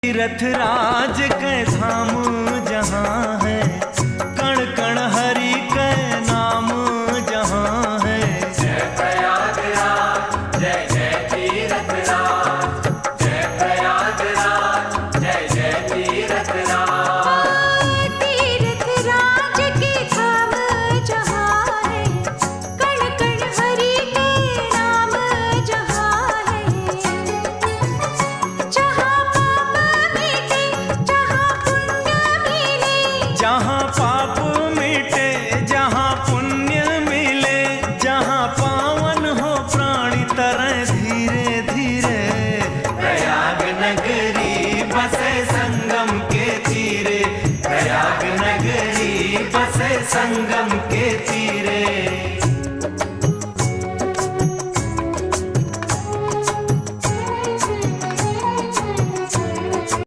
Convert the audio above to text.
तीर्थ राज के धाम जहाँ है, कण कण हरि के नाम जहाँ है। जय प्रयागराज जय जय तीर्थ राज, जय प्रयागराज जय जय तीर्थ राज। तीर्थ राज के धाम जहाँ है, कण कण हरि के नाम जहाँ है। जहाँ पाप मिटे जहाँ पुण्य मिले, जहाँ पावन हो प्राणी तरह धीरे धीरे। प्रयाग नगरी बसे संगम के तीरे, प्रयाग नगरी बसे संगम के तीरे।